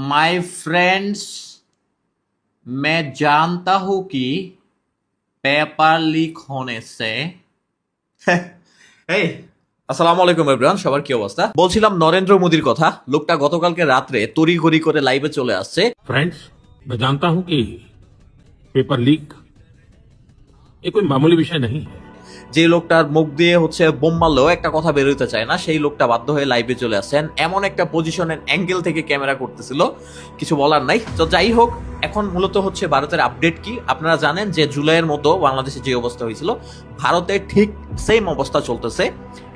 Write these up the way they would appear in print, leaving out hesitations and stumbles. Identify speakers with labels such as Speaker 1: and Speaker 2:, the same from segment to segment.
Speaker 1: My friends, मैं जानता हूं कि पेपर लीक होने से এই আসসালামু আলাইকুম এভরিওয়ান, সবার কি অবস্থা? বলছিলাম নরেন্দ্র মোদীর কথা। লোকটা গতকালকে রাত্রে তড়িঘড়ি করে লাইভে চলে আসছে।
Speaker 2: फ्रेंड्स, मैं जानता हूं कि पेपर लीक ये कोई मामूली विषय नहीं है।
Speaker 1: যে লোকটার মুখ দিয়ে বোম মারলেও একটা কথা বের হইতে চায় না, সেই লোকটা বাধ্য হয়ে লাইভে চলে আসছেন। এমন একটা পজিশনের অ্যাঙ্গেল থেকে ক্যামেরা করতেছিল, কিছু বলার নাই। তো যাই হোক, এখন মূলত ভারতের আপডেট কি আপনারা জানেন যে জুলাইয়ের মতো বাংলাদেশে যে অবস্থা হয়েছিল, ভারতে ঠিক সেম অবস্থা চলতেছে।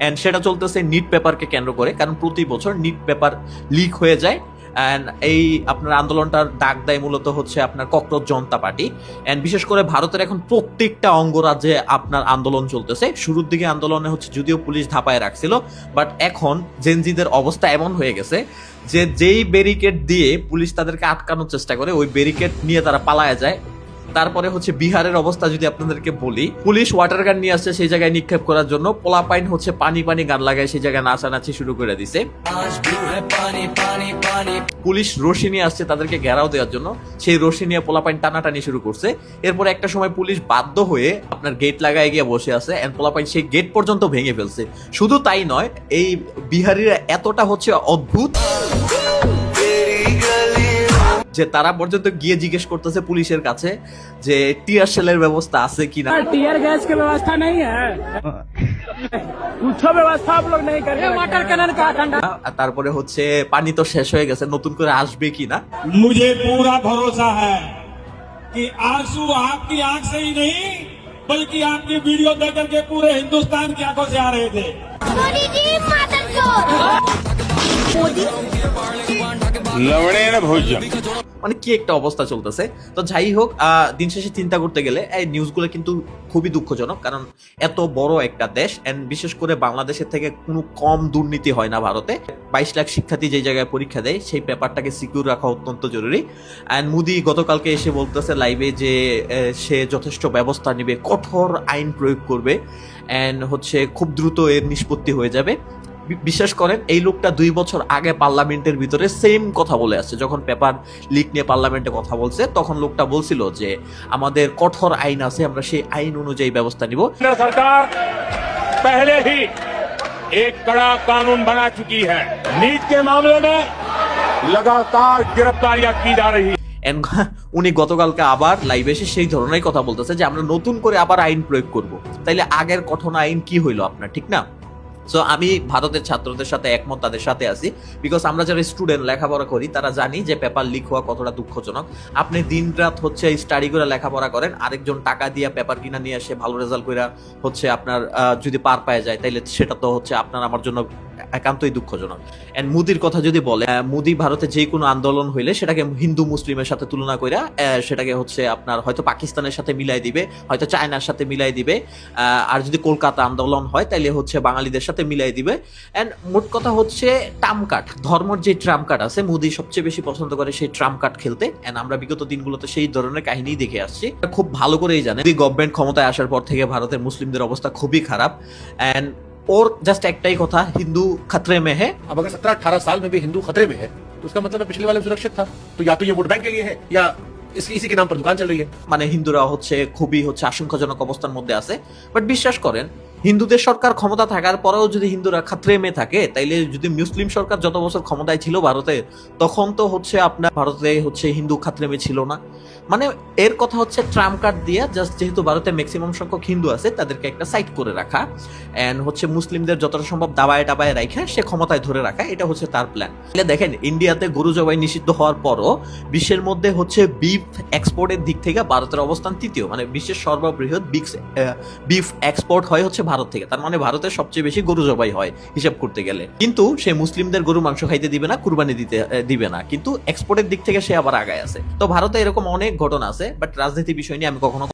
Speaker 1: এন্ড সেটা চলতেছে নিট পেপারকে কেন্দ্র করে, কারণ প্রতি বছর নিট পেপার লিক হয়ে যায়। অ্যান্ড এই আপনার আন্দোলনটার ডাক দেয় মূলত আপনার ককরোচ জনতা পার্টি। অ্যান্ড বিশেষ করে ভারতের এখন প্রত্যেকটা অঙ্গরাজ্যে আপনার আন্দোলন চলতেছে। শুরুর দিকে আন্দোলনে যদিও পুলিশ ধাপায় রাখছিল, বাট এখন জেনজিদের অবস্থা এমন হয়ে গেছে যে যেই ব্যারিকেড দিয়ে পুলিশ তাদেরকে আটকানোর চেষ্টা করে, ওই ব্যারিকেড নিয়ে তারা পালায় যায়। তারপরে বিহারের অবস্থা যদি আপনাদেরকে বলি, পুলিশ ওয়াটার গান নিয়ে আসছে সেই জায়গায় নিক্ষেপ করার জন্য, পোলাপাইন পানি পানি গান লাগায় সেই জায়গায় নাচানাচি শুরু করে দিছে। পুলিশ রশি নিয়ে আসছে তাদেরকে ঘেরাও দেওয়ার জন্য, সেই রশি নিয়ে পোলাপাইন টানাটানি শুরু করছে। এরপর একটা সময় পুলিশ বাধ্য হয়ে আপনার গেট লাগায় গিয়ে বসে আছে, এন্ড পোলাপাইন সেই গেট পর্যন্ত ভেঙে ফেলছে। শুধু তাই নয়, এই বিহারিরা এতটা অদ্ভুত যে তারা পর্যন্ত গিয়ে জিজ্ঞেস করতেছে পুলিশের কাছে যে টিয়ার শেলের ব্যবস্থা আছে কিনা।
Speaker 3: টিয়ার গ্যাস की व्यवस्था नहीं है, कुछ व्यवस्था आप लोग नहीं करेंगे, वाटर कैनन का ठंडा।
Speaker 1: তারপরে পানি তো শেষ হয়ে গেছে, নতুন করে আসবে কিনা।
Speaker 4: मुझे पूरा भरोसा है कि आंसू आपकी आंख से ही नहीं बल्कि आपकी वीडियो देख करके पूरे हिंदुस्तान की आंखों से आ रहे थे।
Speaker 5: मोदी जी मातन मोदी
Speaker 4: लवणे न भोजन
Speaker 1: মানে কি একটা অবস্থা চলতেছে। তো যাই হোক, দিন শেষে চিন্তা করতে গেলে এই নিউজগুলো কিন্তু খুবই দুঃখজনক, কারণ এত বড় একটা দেশ, এন্ড বিশেষ করে বাংলাদেশের থেকে কোনো কম দুর্নীতি হয় না ভারতে। 22 লাখ শিক্ষার্থী যে জায়গায় পরীক্ষা দেয়, সেই পেপারটাকে সিকিউর রাখা অত্যন্ত জরুরি। অ্যান্ড মোদি গতকালকে এসে বলতেছে লাইভে যে সে যথেষ্ট ব্যবস্থা নেবে, কঠোর আইন প্রয়োগ করবে, অ্যান্ড খুব দ্রুত এর নিষ্পত্তি হয়ে যাবে। বিশ্বাস করেন, এই লোকটা 2 বছর আগে পার্লামেন্টের ভিতরে সেম কথা বলে আসছে। যখন পেপার লিক নিয়ে পার্লামেন্টে কথা বলছে, তখন লোকটা বলছিল যে আমাদের কঠোর আইন আছে, আমরা সেই আইন অনুযায়ী ব্যবস্থা নিব।
Speaker 4: सरकार पहले ही एक कड़ा कानून बना चुकी है। नीट के मामले में लगातार गिरफ्तारियां की जा रही है।
Speaker 1: উনি গতকালকে আবার লাইভে এসে সেই ধরনের কথা বলতেছে যে আমরা নতুন করে আবার আইন প্রয়োগ করব। তাইলে আগের কঠোর আইন কি হইলো আপনার, ঠিক না? সো আমি ভারতের ছাত্রদের সাথে একমত, তাদের সাথে আছি। বিকজ আমরা যারা স্টুডেন্ট লেখাপড়া করি তারা জানি যে পেপার লিক হওয়া কতটা দুঃখজনক। আপনি দিন রাত স্টাডি করে লেখাপড়া করেন, আরেকজন টাকা দিয়ে পেপার কিনা নিয়ে আসে, ভালো রেজাল্ট করে আপনার যদি পার পায় যায়, তাইলে সেটা তো আপনার আমার জন্য একান্তই দুঃখজনক। এন্ড মোদির কথা যদি বলে, মোদি ভারতে যে কোনো আন্দোলন হইলে সেটাকে হিন্দু মুসলিমের সাথে তুলনা করে সেটাকে আপনার হয়তো পাকিস্তানের সাথে মিলাই দিবে, হয়তো চায়নার সাথে মিলাই দিবে। আর যদি কলকাতা আন্দোলন হয় তাইলে বাঙালিদের সাথে মিলাই দিবে। এন্ড মোট কথা ট্রাম্প কার্ড, ধর্মের যে ট্রাম্প কার্ড আছে, মোদি সবচেয়ে বেশি পছন্দ করে সেই ট্রাম্প কার্ড খেলতে। এন্ড আমরা বিগত দিনগুলোতে সেই ধরনের কাহিনী দেখে আসছি। খুব ভালো করেই জানে গভর্নমেন্ট ক্ষমতায় আসার পর থেকে ভারতের মুসলিমদের অবস্থা খুবই খারাপ। এন্ড और जस्ट एकटाई कथा, हिंदू खतरे में है।
Speaker 6: अब अगर 17-18 साल में भी हिंदू खतरे में है तो उसका मतलब पिछले वाले में सुरक्षित था। तो या तो ये वोट बैंक के लिए है या इसी के नाम पर दुकान चल रही है।
Speaker 1: মানে হিন্দুরা খুবই আশঙ্কাজনক অবস্থার মধ্যে আছে। বাট বিশ্বাস করেন, হিন্দুদের সরকার ক্ষমতা থাকার পরেও যদি হিন্দুরা খাতরে মে থাকে, তাইলে যদি মুসলিম সরকার যত বছর ক্ষমতায় ছিল ভারতে, তখন তো আপনার ভারতে হিন্দু খাতরে মে ছিল না। মানে এর কথা ট্রাম্প কার্ড দিয়ে জাস্ট, যেহেতু ভারতে ম্যাক্সিমাম সংখ্যক হিন্দু আছে, তাদেরকে একটা সাইড করে রাখা, এন্ড মুসলিমদের যতটা সম্ভব দাবায় টাবায় রাখা, সে ক্ষমতায় ধরে রাখা, এটা তার প্ল্যান। দেখেন, ইন্ডিয়াতে গরু জবাই নিষিদ্ধ হওয়ার পরও বিশ্বের মধ্যে বিফ এক্সপোর্টের দিক থেকে ভারতের অবস্থান তৃতীয়। মানে বিশ্বের সর্ববৃহৎ বিফ এক্সপোর্ট হয় ভারত থেকে। তার মানে ভারতের সবচেয়ে বেশি গরু জবাই হয় হিসাব করতে গেলে। কিন্তু সে মুসলিমদের গরু মাংস খাইতে দিবে না, কুরবানি দিবে না, কিন্তু এক্সপোর্টের দিক থেকে সে আবার আগায় আছে। তো ভারতে এরকম অনেক ঘটনা আছে, বাট রাজনীতি বিষয় নিয়ে আমি কখনো